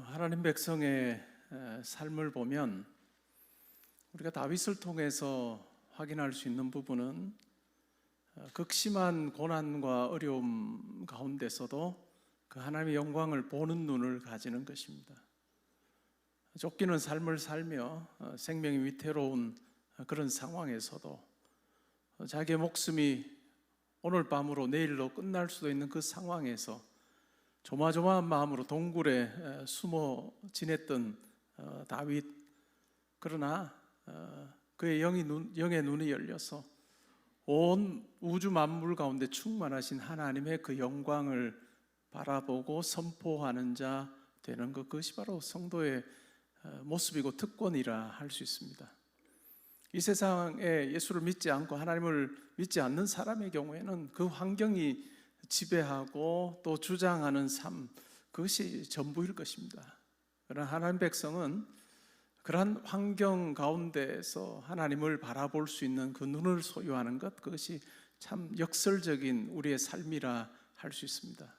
하나님 백성의 삶을 보면 우리가 다윗을 통해서 확인할 수 있는 부분은 극심한 고난과 어려움 가운데서도 그 하나님의 영광을 보는 눈을 가지는 것입니다. 쫓기는 삶을 살며 생명이 위태로운 그런 상황에서도 자기의 목숨이 오늘 밤으로 내일로 끝날 수도 있는 그 상황에서 조마조마한 마음으로 동굴에 숨어 지냈던 다윗, 그러나 그의 영의 눈이 열려서 온 우주 만물 가운데 충만하신 하나님의 그 영광을 바라보고 선포하는 자 되는 것, 그것이 바로 성도의 모습이고 특권이라 할 수 있습니다. 이 세상에 예수를 믿지 않고 하나님을 믿지 않는 사람의 경우에는 그 환경이 지배하고 또 주장하는 삶, 그것이 전부일 것입니다. 그러나 하나님 백성은 그러한 환경 가운데에서 하나님을 바라볼 수 있는 그 눈을 소유하는 것, 그것이 참 역설적인 우리의 삶이라 할 수 있습니다.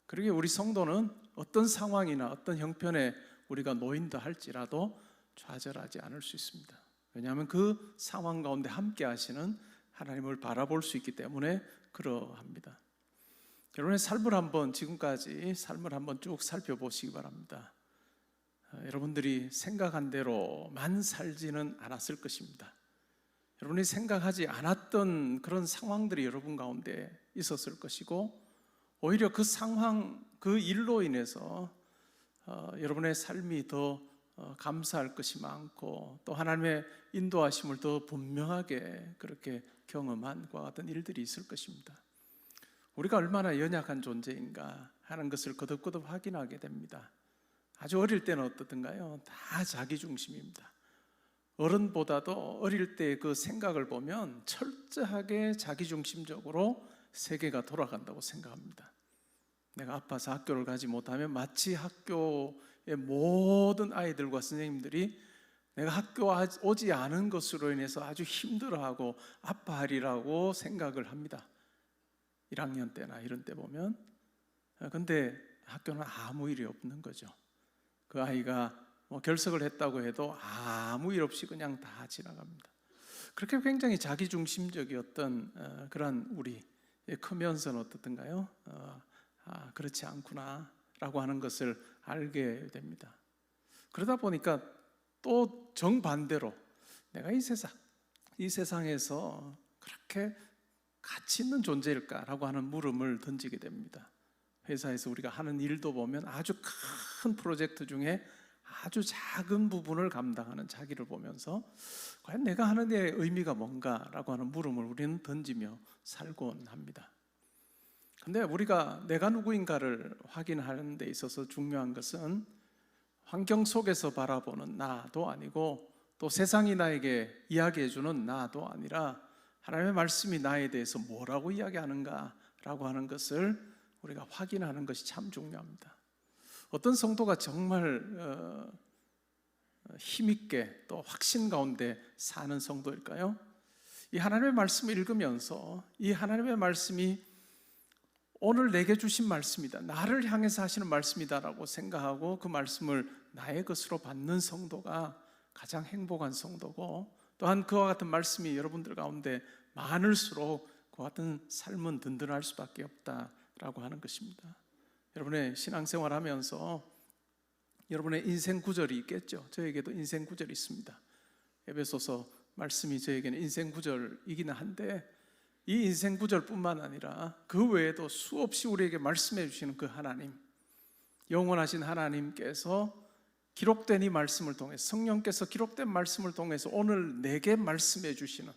그러기에 우리 성도는 어떤 상황이나 어떤 형편에 우리가 놓인다 할지라도 좌절하지 않을 수 있습니다. 왜냐하면 그 상황 가운데 함께 하시는 하나님을 바라볼 수 있기 때문에 그러합니다. 여러분의 삶을 한번, 지금까지 삶을 한번 쭉 살펴보시기 바랍니다. 여러분들이 생각한 대로만 살지는 않았을 것입니다. 여러분이 생각하지 않았던 그런 상황들이 여러분 가운데 있었을 것이고, 오히려 그 상황, 그 일로 인해서 여러분의 삶이 더 감사할 것이 많고, 또 하나님의 인도하심을 더 분명하게 그렇게 경험한 것과 같은 일들이 있을 것입니다. 우리가 얼마나 연약한 존재인가 하는 것을 거듭거듭 확인하게 됩니다. 아주 어릴 때는 어떻든가요? 다 자기 중심입니다. 어른보다도 어릴 때 그 생각을 보면 철저하게 자기 중심적으로 세계가 돌아간다고 생각합니다. 내가 아파서 학교를 가지 못하면 마치 학교의 모든 아이들과 선생님들이 내가 학교 오지 않은 것으로 인해서 아주 힘들어하고 아파하리라고 생각을 합니다. 1학년 때나 이런 때 보면. 근데 학교는 아무 일이 없는 거죠. 그 아이가 결석을 했다고 해도 아무 일 없이 그냥 다 지나갑니다. 그렇게 굉장히 자기중심적이었던 그런 우리, 크면서는 어떻든가요? 그렇지 않구나 라고 하는 것을 알게 됩니다. 그러다 보니까 또 정반대로 내가 이 세상에서 그렇게 가치 있는 존재일까라고 하는 물음을 던지게 됩니다. 회사에서 우리가 하는 일도 보면 아주 큰 프로젝트 중에 아주 작은 부분을 감당하는 자기를 보면서 과연 내가 하는 데 의미가 뭔가라고 하는 물음을 우리는 던지며 살곤 합니다. 근데 우리가 내가 누구인가를 확인하는 데 있어서 중요한 것은 환경 속에서 바라보는 나도 아니고, 또 세상이 나에게 이야기해주는 나도 아니라 하나님의 말씀이 나에 대해서 뭐라고 이야기하는가라고 하는 것을 우리가 확인하는 것이 참 중요합니다. 어떤 성도가 정말 힘있게 또 확신 가운데 사는 성도일까요? 이 하나님의 말씀을 읽으면서 이 하나님의 말씀이 오늘 내게 주신 말씀이다, 나를 향해서 하시는 말씀이다라고 생각하고 그 말씀을 나의 것으로 받는 성도가 가장 행복한 성도고, 또한 그와 같은 말씀이 여러분들 가운데 많을수록 그와 같은 삶은 든든할 수밖에 없다라고 하는 것입니다. 여러분의 신앙생활 하면서 여러분의 인생 구절이 있겠죠. 저에게도 인생 구절이 있습니다. 에베소서 말씀이 저에게는 인생 구절이기는 한데, 이 인생 구절뿐만 아니라 그 외에도 수없이 우리에게 말씀해 주시는 그 하나님, 영원하신 하나님께서 기록된 이 말씀을 통해서, 성령께서 기록된 말씀을 통해서 오늘 내게 말씀해 주시는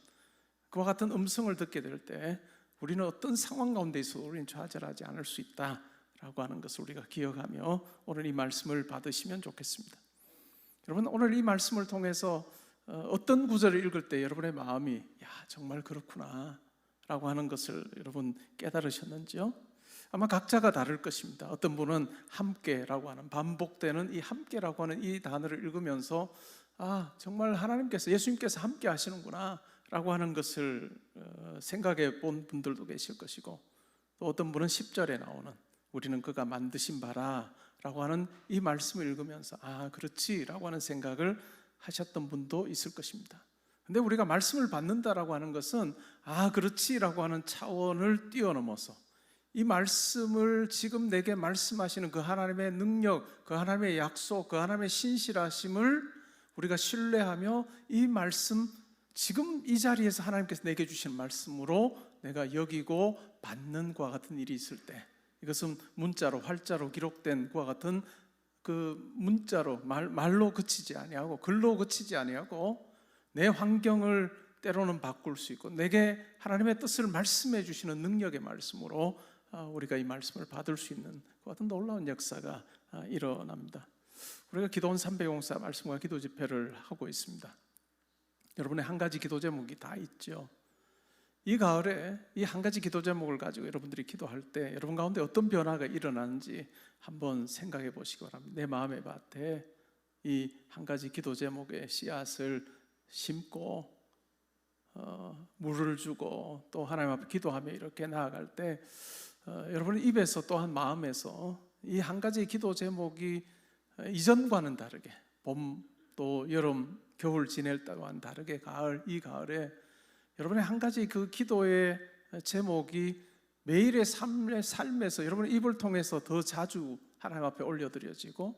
그와 같은 음성을 듣게 될 때 우리는 어떤 상황 가운데 있어도 우리는 좌절하지 않을 수 있다라고 하는 것을 우리가 기억하며 오늘 이 말씀을 받으시면 좋겠습니다. 여러분, 오늘 이 말씀을 통해서 어떤 구절을 읽을 때 여러분의 마음이 정말 그렇구나 라고 하는 것을 여러분 깨달으셨는지요? 아마 각자가 다를 것입니다. 어떤 분은 함께라고 하는, 반복되는 이 함께라고 하는 이 단어를 읽으면서 정말 하나님께서, 예수님께서 함께 하시는구나 라고 하는 것을 생각해 본 분들도 계실 것이고, 또 어떤 분은 10절에 나오는 우리는 그가 만드신 바라 라고 하는 이 말씀을 읽으면서 아 그렇지라고 하는 생각을 하셨던 분도 있을 것입니다. 근데 우리가 말씀을 받는다라고 하는 것은 아 그렇지라고 하는 차원을 뛰어넘어서 이 말씀을 지금 내게 말씀하시는 그 하나님의 능력, 그 하나님의 약속, 그 하나님의 신실하심을 우리가 신뢰하며 이 말씀, 지금 이 자리에서 하나님께서 내게 주신 말씀으로 내가 여기고 받는 그와 같은 일이 있을 때, 이것은 문자로 활자로 기록된 그와 같은 그 문자로 말로 그치지 아니하고 글로 그치지 아니하고 내 환경을 때로는 바꿀 수 있고 내게 하나님의 뜻을 말씀해 주시는 능력의 말씀으로 우리가 이 말씀을 받을 수 있는 그 같은 놀라운 역사가 일어납니다. 우리가 기도원 300용사 말씀과 기도 집회를 하고 있습니다. 여러분의 한 가지 기도 제목이 다 있죠. 이 가을에 이 한 가지 기도 제목을 가지고 여러분들이 기도할 때 여러분 가운데 어떤 변화가 일어나는지 한번 생각해 보시기 바랍니다. 내 마음의 밭에 이 한 가지 기도 제목의 씨앗을 심고 물을 주고 또 하나님 앞에 기도하며 이렇게 나아갈 때 여러분의 입에서 또한 마음에서 이 한 가지 기도 제목이 이전과는 다르게 봄 또 여름 겨울 지낼 때와는 다르게 이 가을에 여러분의 한 가지 그 기도의 제목이 매일의 삶에서 여러분의 입을 통해서 더 자주 하나님 앞에 올려드려지고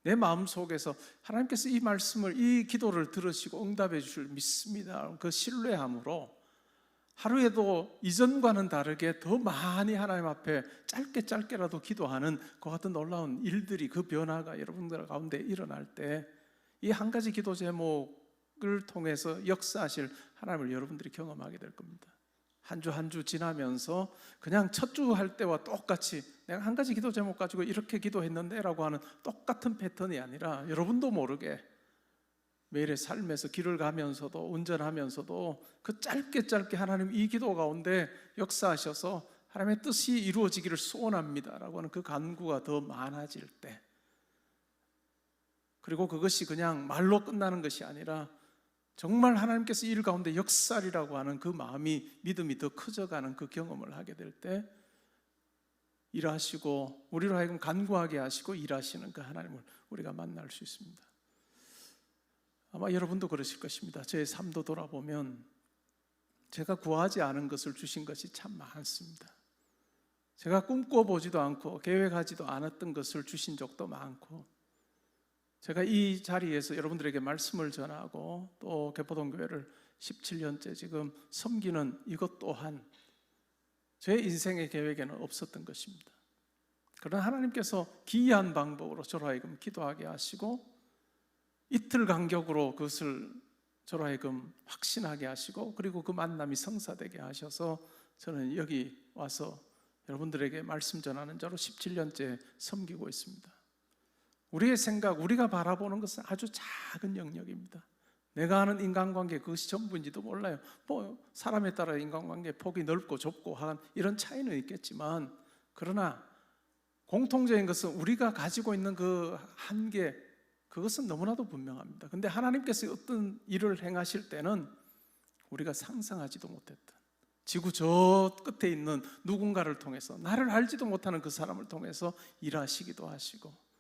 내 마음 속에서 하나님께서 이 말씀을 이 기도를 들으시고 응답해 주실 믿습니다 그 신뢰함으로 하루에도 이전과는 다르게 더 많이 하나님 앞에 짧게라도 기도하는 그 같은 놀라운 일들이 그 변화가 여러분들 가운데 일어날 때 이 한 가지 기도 제목을 통해서 역사하실 하나님을 여러분들이 경험하게 될 겁니다. 한 주 한 주 지나면서 그냥 첫 주 할 때와 똑같이 내가 한 가지 기도 제목 가지고 이렇게 기도했는데 라고 하는 똑같은 패턴이 아니라 여러분도 모르게 매일의 삶에서 길을 가면서도 운전하면서도 그 짧게 하나님 이 기도 가운데 역사하셔서 하나님의 뜻이 이루어지기를 소원합니다 라고 하는 그 간구가 더 많아질 때, 그리고 그것이 그냥 말로 끝나는 것이 아니라 정말 하나님께서 일 가운데 역사리라고 하는 그 마음이 믿음이 더 커져가는 그 경험을 하게 될 때 일하시고 우리로 하여금 간구하게 하시고 일하시는 그 하나님을 우리가 만날 수 있습니다. 아마 여러분도 그러실 것입니다. 제 삶도 돌아보면 제가 구하지 않은 것을 주신 것이 참 많습니다. 제가 꿈꿔보지도 않고 계획하지도 않았던 것을 주신 적도 많고, 제가 이 자리에서 여러분들에게 말씀을 전하고 또 개포동교회를 17년째 지금 섬기는 이것 또한 제 인생의 계획에는 없었던 것입니다. 그러나 하나님께서 기이한 방법으로 저로 하여금 기도하게 하시고 이틀 간격으로 그것을 저로 하여금 확신하게 하시고 그리고 그 만남이 성사되게 하셔서 저는 여기 와서 여러분들에게 말씀 전하는 자로 17년째 섬기고 있습니다. 우리의 생각, 우리가 바라보는 것은 아주 작은 영역입니다. 내가 아는 인간관계 그것이 전부인지도 몰라요. 사람에 따라 인간관계 폭이 넓고 좁고 한 이런 차이는 있겠지만, 그러나 공통적인 것은 우리가 가지고 있는 그 한계, 그것은 너무나도 분명합니다. 근데 하나님께서 어떤 일을 행하실 때는 우리가 상상하지도 못했던 지구 저 끝에 있는 누군가를 통해서, 나를 알지도 못하는 그 사람을 통해서 일하시기도 하시고,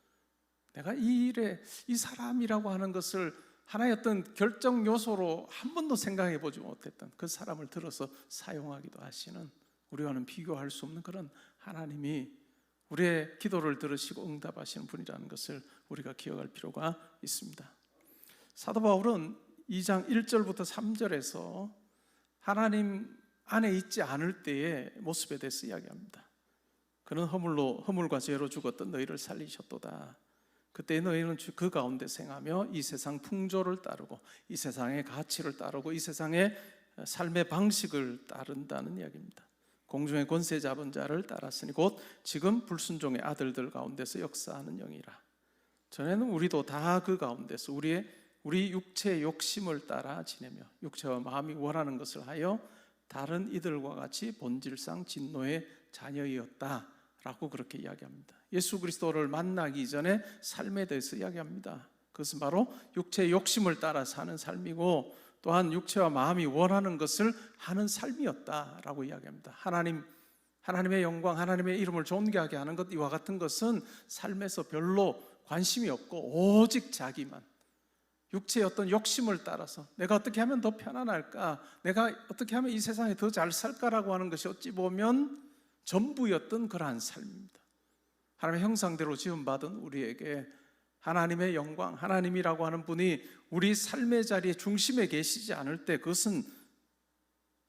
내가 이 일에 이 사람이라고 하는 것을 하나의 어떤 결정 요소로 한 번도 생각해 보지 못했던 그 사람을 들어서 사용하기도 하시는, 우리와는 비교할 수 없는 그런 하나님이 우리의 기도를 들으시고 응답하시는 분이라는 것을 우리가 기억할 필요가 있습니다. 사도 바울은 2장 1절부터 3절에서 하나님 안에 있지 않을 때의 모습에 대해서 이야기합니다. 그는 허물과 죄로 죽었던 너희를 살리셨도다. 그때 너희는 그 가운데 생하며 이 세상 풍조를 따르고 이 세상의 가치를 따르고 이 세상의 삶의 방식을 따른다는 이야기입니다. 공중의 권세 잡은 자를 따랐으니 곧 지금 불순종의 아들들 가운데서 역사하는 영이라. 전에는 우리도 다 그 가운데서 우리 육체의 욕심을 따라 지내며 육체와 마음이 원하는 것을 하여 다른 이들과 같이 본질상 진노의 자녀이었다라고 그렇게 이야기합니다. 예수 그리스도를 만나기 전에 삶에 대해서 이야기합니다. 그것은 바로 육체의 욕심을 따라 사는 삶이고 또한 육체와 마음이 원하는 것을 하는 삶이었다라고 이야기합니다. 하나님 하나님의 영광, 하나님의 이름을 존귀하게 하는 것, 이와 같은 것은 삶에서 별로 관심이 없고 오직 자기만, 육체의 어떤 욕심을 따라서 내가 어떻게 하면 더 편안할까, 내가 어떻게 하면 이 세상에 더 잘 살까라고 하는 것이 어찌 보면 전부였던 그러한 삶입니다. 하나님의 형상대로 지음받은 우리에게 하나님의 영광, 하나님이라고 하는 분이 우리 삶의 자리에 중심에 계시지 않을 때 그것은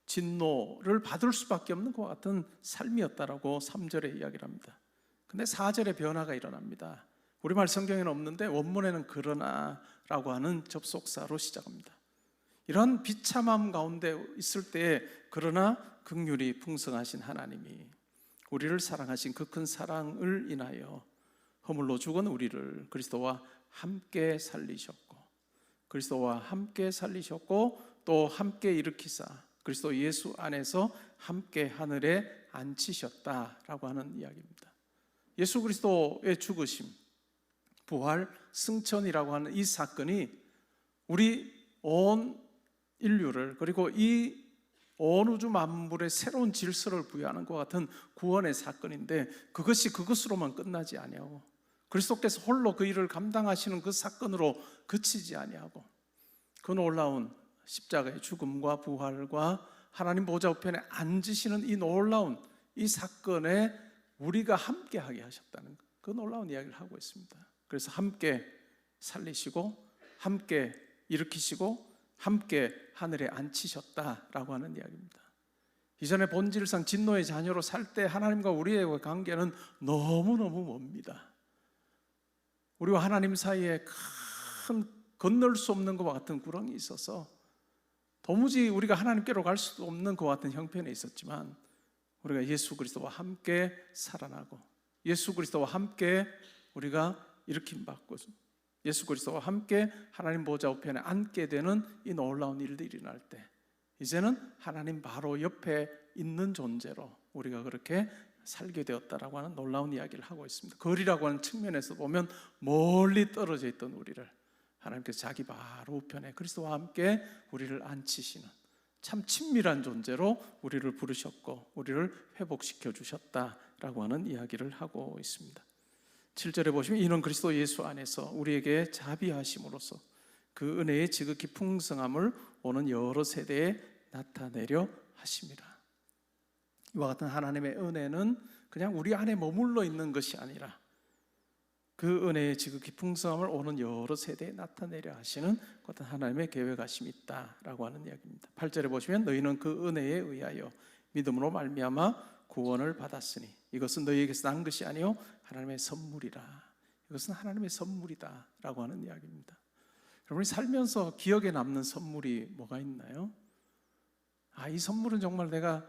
진노를 받을 수밖에 없는 것 같은 삶이었다라고 3절에 이야기를 합니다. 근데 4절에 변화가 일어납니다. 우리말 성경에는 없는데 원문에는 그러나라고 하는 접속사로 시작합니다. 이런 비참함 가운데 있을 때 그러나 긍휼이 풍성하신 하나님이 우리를 사랑하신 그 큰 사랑을 인하여 허물로 죽은 우리를 그리스도와 함께 살리셨고, 그리스도와 함께 살리셨고 또 함께 일으키사 그리스도 예수 안에서 함께 하늘에 앉히셨다라고 하는 이야기입니다. 예수 그리스도의 죽으심, 부활, 승천이라고 하는 이 사건이 우리 온 인류를, 그리고 이 온 우주 만물의 새로운 질서를 부여하는 것 같은 구원의 사건인데, 그것이 그것으로만 끝나지 아니하고 그리스도께서 홀로 그 일을 감당하시는 그 사건으로 그치지 아니하고 그 놀라운 십자가의 죽음과 부활과 하나님 보좌 우편에 앉으시는 이 놀라운 이 사건에 우리가 함께하게 하셨다는 그 놀라운 이야기를 하고 있습니다. 그래서 함께 살리시고 함께 일으키시고 함께 하늘에 앉히셨다라고 하는 이야기입니다. 이전에 본질상 진노의 자녀로 살 때 하나님과 우리의 관계는 너무너무 멉니다. 우리와 하나님 사이에 큰 건널 수 없는 것과 같은 구렁이 있어서 도무지 우리가 하나님께로 갈 수도 없는 것과 같은 형편에 있었지만, 우리가 예수 그리스도와 함께 살아나고 예수 그리스도와 함께 우리가 일으킴받고 예수 그리스도와 함께 하나님 보좌 우편에 앉게 되는 이 놀라운 일들이 일어날 때, 이제는 하나님 바로 옆에 있는 존재로 우리가 그렇게 살게 되었다라고 하는 놀라운 이야기를 하고 있습니다. 거리라고 하는 측면에서 보면 멀리 떨어져 있던 우리를 하나님께서 자기 바로 우편에 그리스도와 함께 우리를 앉히시는 참 친밀한 존재로 우리를 부르셨고 우리를 회복시켜 주셨다라고 하는 이야기를 하고 있습니다. 7절에 보시면 이는 그리스도 예수 안에서 우리에게 자비하심으로써 그 은혜의 지극히 풍성함을 오는 여러 세대에 나타내려 하심이라. 이와 같은 하나님의 은혜는 그냥 우리 안에 머물러 있는 것이 아니라 그 은혜의 지극히 풍성함을 오는 여러 세대에 나타내려 하시는 어떤 하나님의 계획하심이 있다라고 하는 이야기입니다. 8절에 보시면 너희는 그 은혜에 의하여 믿음으로 말미암아 구원을 받았으니 이것은 너희에게서 난 것이 아니요 하나님의 선물이라. 이것은 하나님의 선물이다 라고 하는 이야기입니다. 여러분이 살면서 기억에 남는 선물이 뭐가 있나요? 이 선물은 정말 내가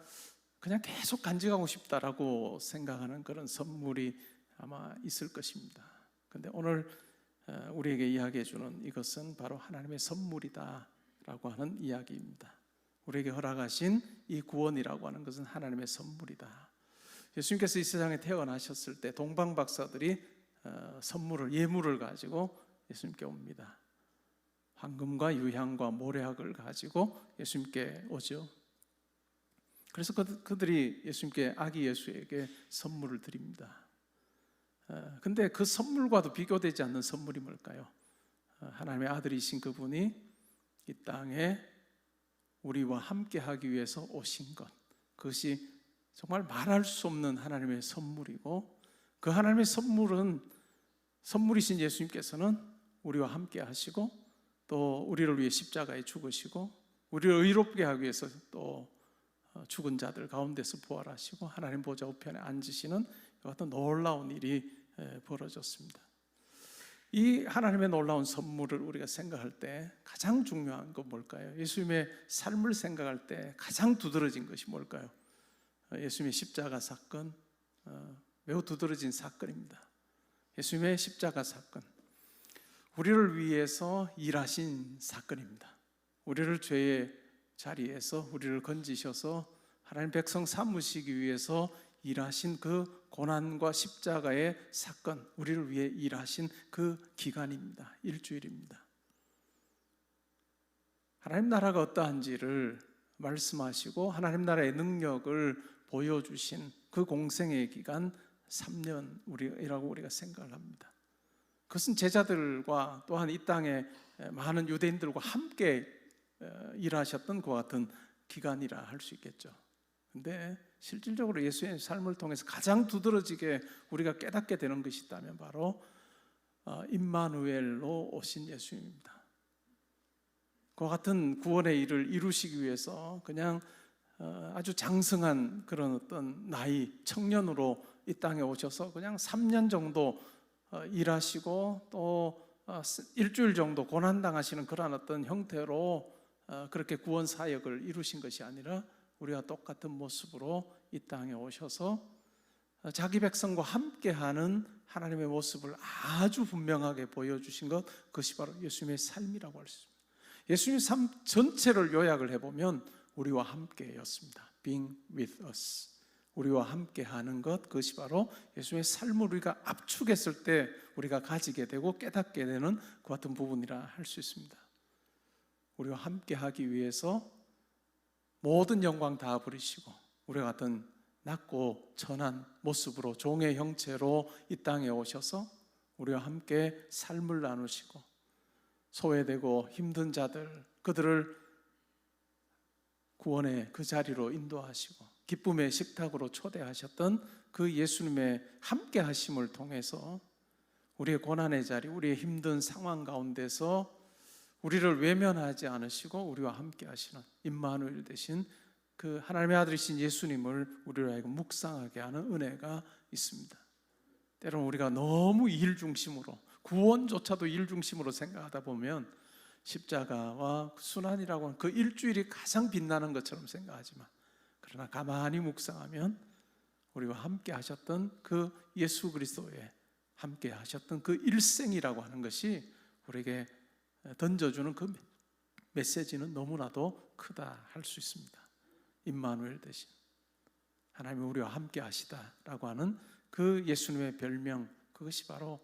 그냥 계속 간직하고 싶다라고 생각하는 그런 선물이 아마 있을 것입니다. 그런데 오늘 우리에게 이야기해 주는 이것은 바로 하나님의 선물이다 라고 하는 이야기입니다. 우리에게 허락하신 이 구원이라고 하는 것은 하나님의 선물이다. 예수님께서 이 세상에 태어나셨을 때 동방 박사들이 선물을, 예물을 가지고 예수님께 옵니다. 황금과 유향과 모략을 가지고 예수님께 오죠. 그래서 그들이 예수님께, 아기 예수에게 선물을 드립니다. 근데 그 선물과도 비교되지 않는 선물이 뭘까요? 하나님의 아들이신 그분이 이 땅에 우리와 함께 하기 위해서 오신 것, 그것이 정말 말할 수 없는 하나님의 선물이고, 그 하나님의 선물이신 예수님께서는 우리와 함께 하시고 또 우리를 위해 십자가에 죽으시고 우리를 의롭게 하기 위해서 또 죽은 자들 가운데서 부활하시고 하나님 보좌 우편에 앉으시는 같은 놀라운 일이 벌어졌습니다. 이 하나님의 놀라운 선물을 우리가 생각할 때 가장 중요한 건 뭘까요? 예수님의 삶을 생각할 때 가장 두드러진 것이 뭘까요? 예수님의 십자가 사건, 매우 두드러진 사건입니다. 예수님의 십자가 사건, 우리를 위해서 일하신 사건입니다. 우리를 죄의 자리에서 우리를 건지셔서 하나님 백성 삼으시기 위해서 일하신 그 고난과 십자가의 사건, 우리를 위해 일하신 그 기간입니다. 일주일입니다. 하나님 나라가 어떠한지를 말씀하시고 하나님 나라의 능력을 보여주신 그 공생의 기간 3년이라고 우리가 생각을 합니다. 그것은 제자들과 또한 이 땅에 많은 유대인들과 함께 일하셨던 그와 같은 기간이라 할 수 있겠죠. 근데 실질적으로 예수의 삶을 통해서 가장 두드러지게 우리가 깨닫게 되는 것이 있다면 바로 임마누엘로 오신 예수님입니다. 그와 같은 구원의 일을 이루시기 위해서 그냥 아주 장성한 그런 어떤 나이 청년으로 이 땅에 오셔서 그냥 3년 정도 일하시고 또 일주일 정도 고난당하시는 그런 어떤 형태로 그렇게 구원 사역을 이루신 것이 아니라 우리가 똑같은 모습으로 이 땅에 오셔서 자기 백성과 함께하는 하나님의 모습을 아주 분명하게 보여주신 것, 그것이 바로 예수님의 삶이라고 할 수 있습니다. 예수님의 삶 전체를 요약을 해보면 우리와 함께였습니다. Being with us, 우리와 함께하는 것, 그것이 바로 예수님의 삶을 우리가 압축했을 때 우리가 가지게 되고 깨닫게 되는 그 같은 부분이라 할 수 있습니다. 우리와 함께하기 위해서 모든 영광 다 버리시고 우리와 같은 낮고 천한 모습으로 종의 형체로 이 땅에 오셔서 우리와 함께 삶을 나누시고 소외되고 힘든 자들, 그들을 구원의 그 자리로 인도하시고 기쁨의 식탁으로 초대하셨던 그 예수님의 함께 하심을 통해서 우리의 고난의 자리, 우리의 힘든 상황 가운데서 우리를 외면하지 않으시고 우리와 함께 하시는 임마누엘 되신 그 하나님의 아들이신 예수님을 우리로 하여금 묵상하게 하는 은혜가 있습니다. 때로는 우리가 너무 일 중심으로, 구원조차도 일 중심으로 생각하다 보면 십자가와 순환이라고 하는 그 일주일이 가장 빛나는 것처럼 생각하지만, 그러나 가만히 묵상하면 우리와 함께 하셨던 그 예수 그리스도의 함께 하셨던 그 일생이라고 하는 것이 우리에게 던져주는 그 메시지는 너무나도 크다 할 수 있습니다. 임마누엘 대신 하나님이 우리와 함께 하시다라고 하는 그 예수님의 별명, 그것이 바로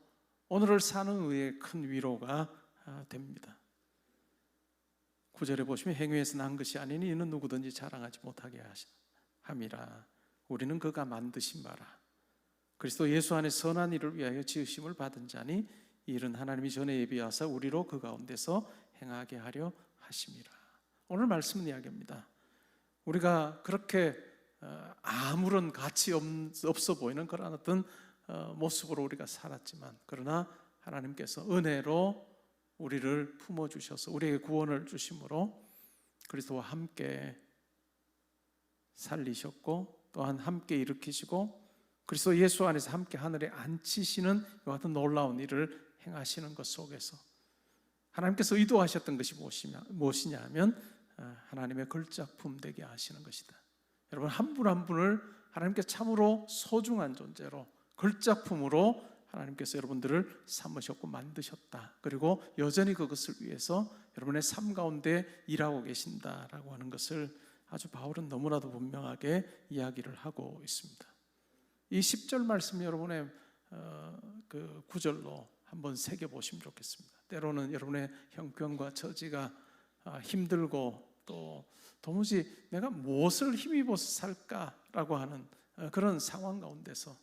오늘을 사는 의의 큰 위로가 됩니다. 9절에 보시면 행위에서 난 것이 아니니 이는 누구든지 자랑하지 못하게 함이라. 우리는 그가 만드신 바라 그리스도 예수 안에 선한 일을 위하여 지으심을 받은 자니 이 일은 하나님이 전에 예비하사 우리로 그 가운데서 행하게 하려 하심이라. 오늘 말씀은 이야기입니다. 우리가 그렇게 아무런 가치 없어 보이는 그런 어떤 모습으로 우리가 살았지만, 그러나 하나님께서 은혜로 우리를 품어주셔서 우리에게 구원을 주심으로 그리스도와 함께 살리셨고 또한 함께 일으키시고 그리스도 예수 안에서 함께 하늘에 앉히시는 이와 같은 놀라운 일을 행하시는 것 속에서 하나님께서 의도하셨던 것이 무엇이냐 하면 하나님의 걸작품 되게 하시는 것이다. 여러분, 한 분 한 분을 하나님께 참으로 소중한 존재로 걸작품으로 하나님께서 여러분들을 삼으셨고 만드셨다. 그리고 여전히 그것을 위해서 여러분의 삶 가운데 일하고 계신다라고 하는 것을 아주 바울은 너무나도 분명하게 이야기를 하고 있습니다. 이 10절 말씀 여러분의 그 구절로 한번 새겨보시면 좋겠습니다. 때로는 여러분의 형편과 처지가 힘들고 또 도무지 내가 무엇을 힘입어서 살까라고 하는 그런 상황 가운데서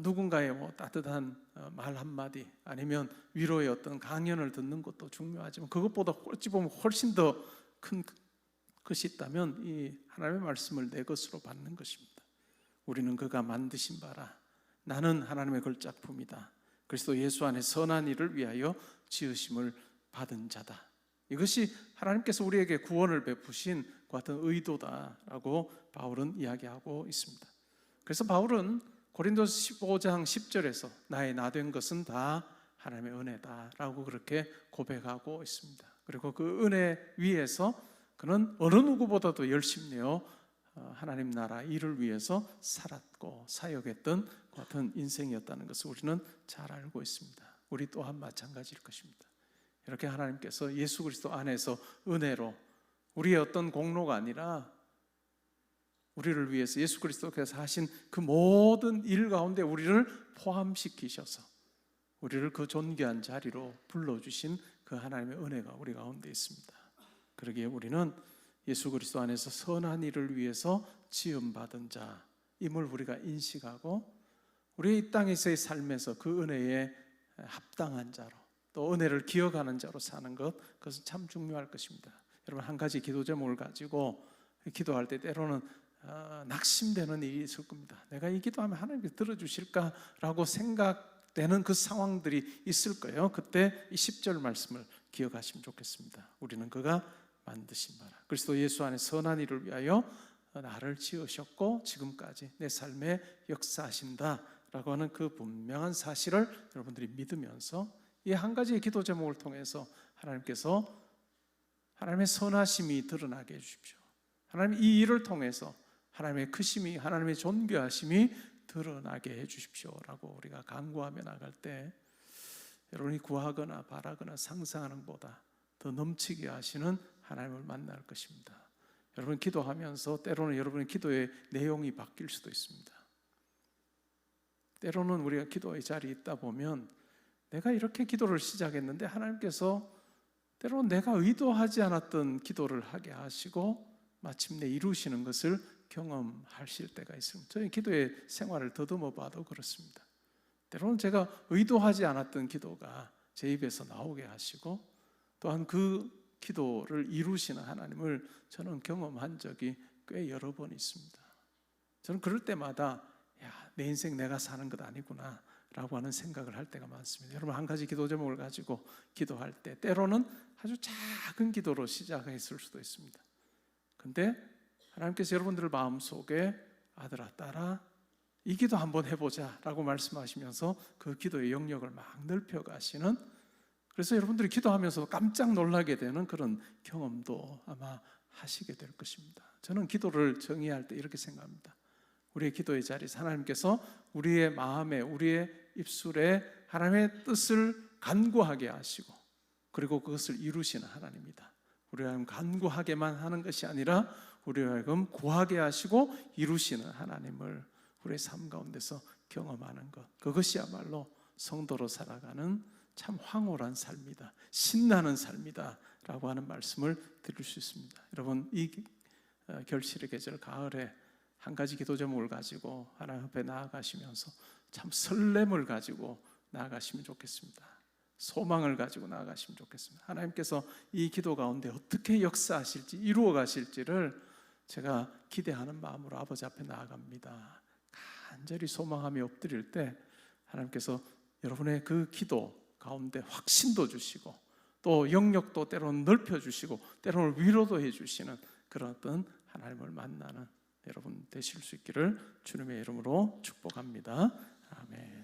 누군가의 따뜻한 말 한마디 아니면 위로의 어떤 강연을 듣는 것도 중요하지만 그것보다 어찌 보면 훨씬 더 큰 것이 있다면 이 하나님의 말씀을 내 것으로 받는 것입니다. 우리는 그가 만드신 바라. 나는 하나님의 걸작품이다. 그리스도 예수 안에 선한 일을 위하여 지으심을 받은 자다. 이것이 하나님께서 우리에게 구원을 베푸신 그 같은 의도다라고 바울은 이야기하고 있습니다. 그래서 바울은 고린도서 15장 10절에서 나의 나 된 것은 다 하나님의 은혜다라고 그렇게 고백하고 있습니다. 그리고 그 은혜 위에서 그는 어느 누구보다도 열심히 내어 하나님 나라 일을 위해서 살았고 사역했던 그 같은 인생이었다는 것을 우리는 잘 알고 있습니다. 우리 또한 마찬가지일 것입니다. 이렇게 하나님께서 예수 그리스도 안에서 은혜로 우리의 어떤 공로가 아니라 우리를 위해서 예수 그리스도께서 하신 그 모든 일 가운데 우리를 포함시키셔서 우리를 그 존귀한 자리로 불러주신 그 하나님의 은혜가 우리 가운데 있습니다. 그러기에 우리는 예수 그리스도 안에서 선한 일을 위해서 지음받은 자, 임을 우리가 인식하고 우리의 이 땅에서의 삶에서 그 은혜에 합당한 자로 또 은혜를 기억하는 자로 사는 것, 그것은 참 중요할 것입니다. 여러분, 한 가지 기도 제목을 가지고 기도할 때 때로는 낙심되는 일이 있을 겁니다. 내가 이 기도하면 하나님께서 들어주실까라고 생각되는 그 상황들이 있을 거예요. 그때 이 10절 말씀을 기억하시면 좋겠습니다. 우리는 그가 만드신 바라 그리스도 예수 안에 선한 일을 위하여 나를 지으셨고 지금까지 내 삶에 역사하신다라고 하는 그 분명한 사실을 여러분들이 믿으면서 이 한 가지의 기도 제목을 통해서 하나님께서 하나님의 선하심이 드러나게 해주십시오. 하나님 이 일을 통해서 하나님의 크심이, 하나님의 존귀하심이 드러나게 해주십시오라고 우리가 간구하며 나갈 때 여러분이 구하거나 바라거나 상상하는 것보다 더 넘치게 하시는 하나님을 만날 것입니다. 여러분, 기도하면서 때로는 여러분의 기도의 내용이 바뀔 수도 있습니다. 때로는 우리가 기도의 자리에 있다 보면 내가 이렇게 기도를 시작했는데 하나님께서 때로는 내가 의도하지 않았던 기도를 하게 하시고 마침내 이루시는 것을 경험하실 때가 있습니다. 저희 기도의 생활을 더듬어 봐도 그렇습니다. 때로는 제가 의도하지 않았던 기도가 제 입에서 나오게 하시고 또한 그 기도를 이루시는 하나님을 저는 경험한 적이 꽤 여러 번 있습니다. 저는 그럴 때마다 내 인생 내가 사는 것 아니구나 라고 하는 생각을 할 때가 많습니다. 여러분, 한 가지 기도 제목을 가지고 기도할 때 때로는 아주 작은 기도로 시작했을 수도 있습니다. 근데 하나님께서 여러분들 마음속에 아들아 딸아 이 기도 한번 해보자 라고 말씀하시면서 그 기도의 영역을 막 넓혀 가시는, 그래서 여러분들이 기도하면서 깜짝 놀라게 되는 그런 경험도 아마 하시게 될 것입니다. 저는 기도를 정의할 때 이렇게 생각합니다. 우리의 기도의 자리에서 하나님께서 우리의 마음에, 우리의 입술에 하나님의 뜻을 간구하게 하시고 그리고 그것을 이루시는 하나님이다. 우리가 하여금 간구하게만 하는 것이 아니라 우리가 하여금 구하게 하시고 이루시는 하나님을 우리의 삶 가운데서 경험하는 것, 그것이야말로 성도로 살아가는 참 황홀한 삶이다, 신나는 삶이다 라고 하는 말씀을 드릴 수 있습니다. 여러분, 이 결실의 계절 가을에 한 가지 기도 제목을 가지고 하나님 앞에 나아가시면서 참 설렘을 가지고 나아가시면 좋겠습니다. 소망을 가지고 나아가시면 좋겠습니다. 하나님께서 이 기도 가운데 어떻게 역사하실지, 이루어 가실지를 제가 기대하는 마음으로 아버지 앞에 나아갑니다. 간절히 소망하며 엎드릴 때 하나님께서 여러분의 그 기도 가운데 확신도 주시고 또 영역도 때로는 넓혀주시고 때로는 위로도 해주시는 그런 어떤 하나님을 만나는 여러분 되실 수 있기를 주님의 이름으로 축복합니다. 아멘.